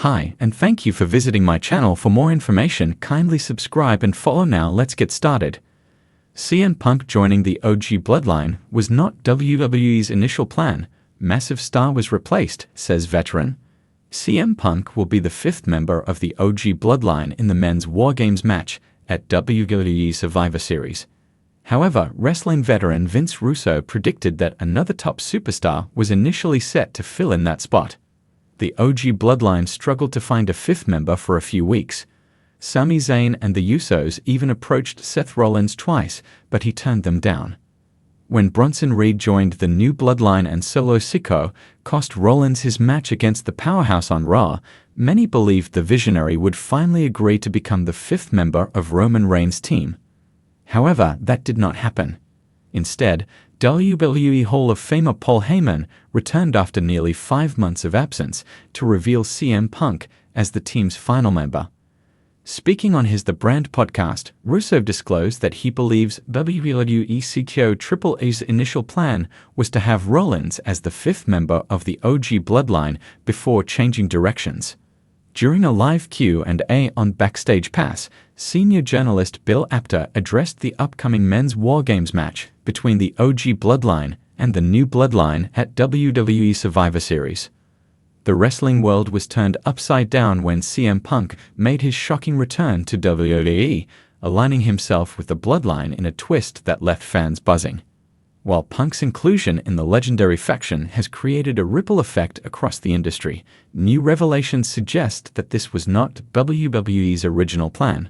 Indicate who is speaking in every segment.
Speaker 1: Hi, and thank you for visiting my channel. For more information, kindly subscribe and follow now. Let's get started. CM Punk joining the OG Bloodline was not WWE's initial plan. Massive star was replaced, says veteran. CM Punk will be the fifth member of the OG Bloodline in the men's War Games match at WWE Survivor Series. However, wrestling veteran Vince Russo predicted that another top superstar was initially set to fill in that spot. The OG Bloodline struggled to find a fifth member for a few weeks. Sami Zayn and the Usos even approached Seth Rollins twice, but he turned them down. When Bronson Reed joined the new Bloodline and Solo Sikoa cost Rollins his match against the Powerhouse on Raw, many believed the visionary would finally agree to become the fifth member of Roman Reigns' team. However, that did not happen. Instead, WWE Hall of Famer Paul Heyman returned after nearly 5 months of absence to reveal CM Punk as the team's final member. Speaking on his The Brand podcast, Russo disclosed that he believes WWE CTO Triple H's initial plan was to have Rollins as the fifth member of the OG Bloodline before changing directions. During a live Q&A on Backstage Pass, senior journalist Bill Apter addressed the upcoming men's War Games match between the OG Bloodline and the new Bloodline at WWE Survivor Series. The wrestling world was turned upside down when CM Punk made his shocking return to WWE, aligning himself with the Bloodline in a twist that left fans buzzing. While Punk's inclusion in the legendary faction has created a ripple effect across the industry, new revelations suggest that this was not WWE's original plan.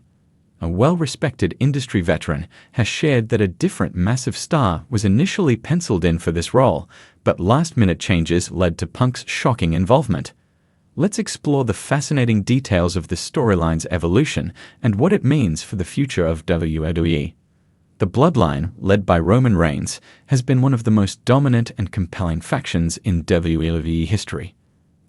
Speaker 1: A well-respected industry veteran has shared that a different massive star was initially penciled in for this role, but last-minute changes led to Punk's shocking involvement. Let's explore the fascinating details of this storyline's evolution and what it means for the future of WWE. The Bloodline, led by Roman Reigns, has been one of the most dominant and compelling factions in WWE history.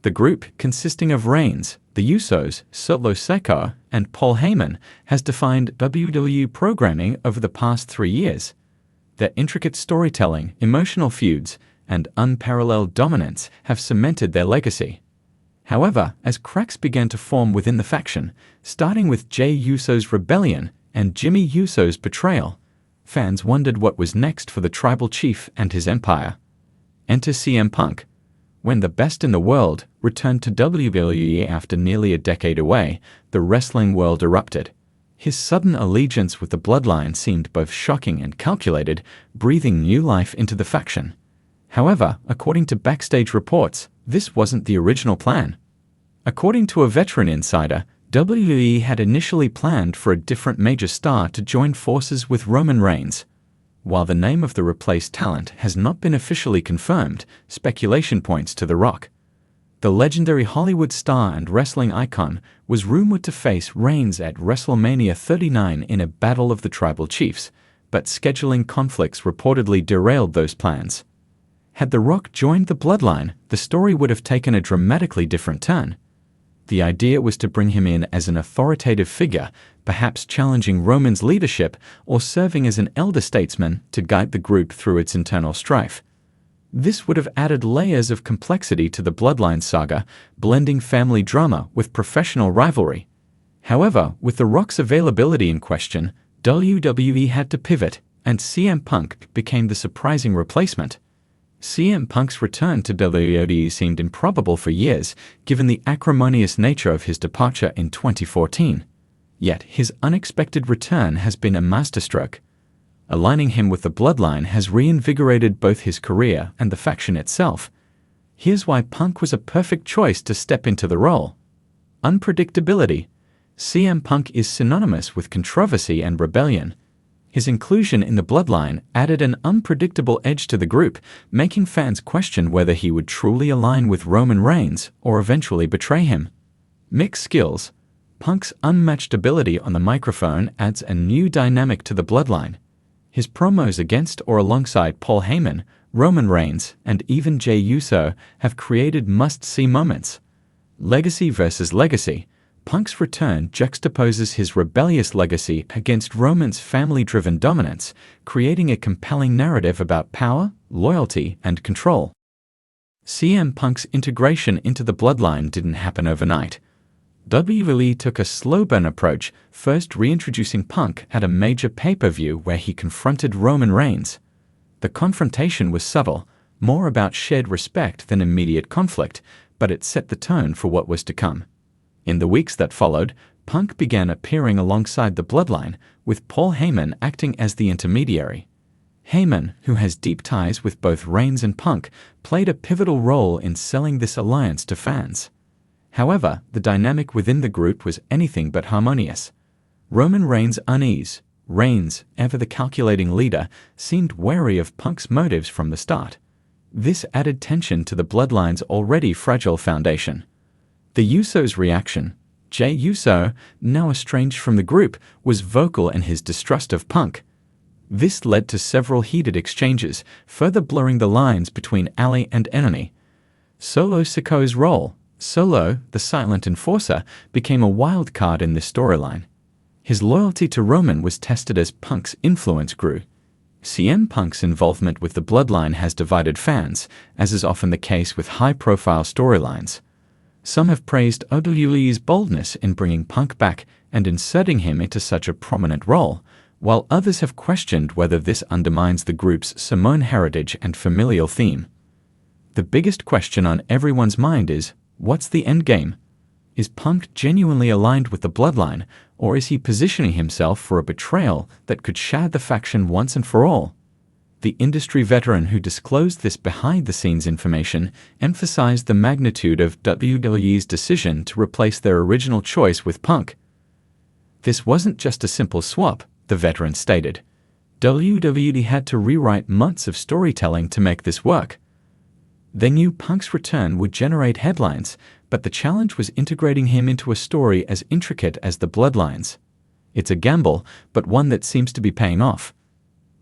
Speaker 1: The group, consisting of Reigns, the Usos, Solo Sikoa, and Paul Heyman, has defined WWE programming over the past 3 years. Their intricate storytelling, emotional feuds, and unparalleled dominance have cemented their legacy. However, as cracks began to form within the faction, starting with Jey Uso's rebellion and Jimmy Uso's betrayal, fans wondered what was next for the tribal chief and his empire. Enter CM Punk. When the best in the world returned to WWE after nearly a decade away, the wrestling world erupted. His sudden allegiance with the Bloodline seemed both shocking and calculated, breathing new life into the faction. However, according to backstage reports, this wasn't the original plan. According to a veteran insider, WWE had initially planned for a different major star to join forces with Roman Reigns. While the name of the replaced talent has not been officially confirmed, speculation points to The Rock. The legendary Hollywood star and wrestling icon was rumored to face Reigns at WrestleMania 39 in a battle of the tribal chiefs, but scheduling conflicts reportedly derailed those plans. Had The Rock joined the Bloodline, the story would have taken a dramatically different turn. The idea was to bring him in as an authoritative figure, perhaps challenging Roman's leadership or serving as an elder statesman to guide the group through its internal strife. This would have added layers of complexity to the Bloodline saga, blending family drama with professional rivalry. However, with The Rock's availability in question, WWE had to pivot, and CM Punk became the surprising replacement. CM Punk's return to WWE seemed improbable for years, given the acrimonious nature of his departure in 2014. Yet his unexpected return has been a masterstroke. Aligning him with the Bloodline has reinvigorated both his career and the faction itself. Here's why Punk was a perfect choice to step into the role. Unpredictability. CM Punk is synonymous with controversy and rebellion. His inclusion in the Bloodline added an unpredictable edge to the group, making fans question whether he would truly align with Roman Reigns or eventually betray him. Mixed skills. Punk's unmatched ability on the microphone adds a new dynamic to the Bloodline. His promos against or alongside Paul Heyman, Roman Reigns, and even Jey Uso have created must-see moments. Legacy versus legacy. Punk's return juxtaposes his rebellious legacy against Roman's family-driven dominance, creating a compelling narrative about power, loyalty, and control. CM Punk's integration into the Bloodline didn't happen overnight. WWE took a slow burn approach, first reintroducing Punk at a major pay-per-view where he confronted Roman Reigns. The confrontation was subtle, more about shared respect than immediate conflict, but it set the tone for what was to come. In the weeks that followed, Punk began appearing alongside the Bloodline, with Paul Heyman acting as the intermediary. Heyman, who has deep ties with both Reigns and Punk, played a pivotal role in selling this alliance to fans. However, the dynamic within the group was anything but harmonious. Roman Reigns' unease, Reigns, ever the calculating leader, seemed wary of Punk's motives from the start. This added tension to the Bloodline's already fragile foundation. The Usos' reaction. Jey Uso, now estranged from the group, was vocal in his distrust of Punk. This led to several heated exchanges, further blurring the lines between ally and enemy. Solo Sikoa's role. Solo, the silent enforcer, became a wild card in this storyline. His loyalty to Roman was tested as Punk's influence grew. CM Punk's involvement with the Bloodline has divided fans, as is often the case with high-profile storylines. Some have praised WWE's boldness in bringing Punk back and inserting him into such a prominent role, while others have questioned whether this undermines the group's Samoan heritage and familial theme. The biggest question on everyone's mind is, what's the endgame? Is Punk genuinely aligned with the Bloodline, or is he positioning himself for a betrayal that could shatter the faction once and for all? The industry veteran who disclosed this behind-the-scenes information emphasized the magnitude of WWE's decision to replace their original choice with Punk. This wasn't just a simple swap, the veteran stated. WWE had to rewrite months of storytelling to make this work. They knew Punk's return would generate headlines, but the challenge was integrating him into a story as intricate as the Bloodlines. It's a gamble, but one that seems to be paying off.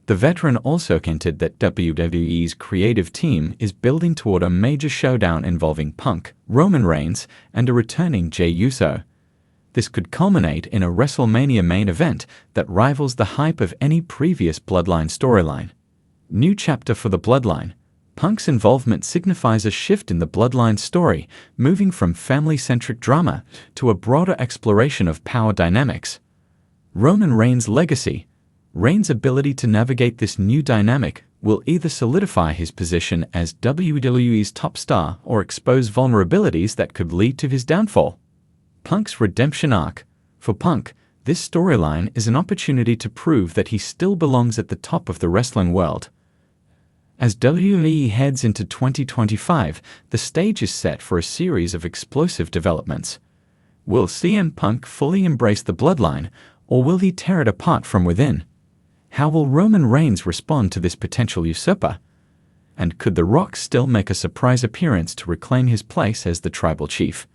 Speaker 1: The veteran also hinted that WWE's creative team is building toward a major showdown involving Punk, Roman Reigns, and a returning Jey Uso. This could culminate in a WrestleMania main event that rivals the hype of any previous Bloodline storyline. New chapter for the Bloodline. Punk's involvement signifies a shift in the Bloodline story, moving from family-centric drama to a broader exploration of power dynamics. Roman Reigns' legacy. Reigns' ability to navigate this new dynamic will either solidify his position as WWE's top star or expose vulnerabilities that could lead to his downfall. Punk's redemption arc. For Punk, this storyline is an opportunity to prove that he still belongs at the top of the wrestling world. As WWE heads into 2025, the stage is set for a series of explosive developments. Will CM Punk fully embrace the Bloodline, or will he tear it apart from within? How will Roman Reigns respond to this potential usurper? And could The Rock still make a surprise appearance to reclaim his place as the tribal chief?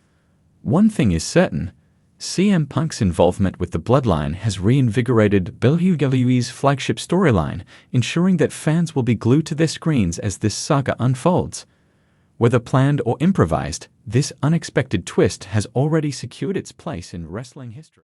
Speaker 1: One thing is certain, CM Punk's involvement with the Bloodline has reinvigorated WWE's flagship storyline, ensuring that fans will be glued to their screens as this saga unfolds. Whether planned or improvised, this unexpected twist has already secured its place in wrestling history.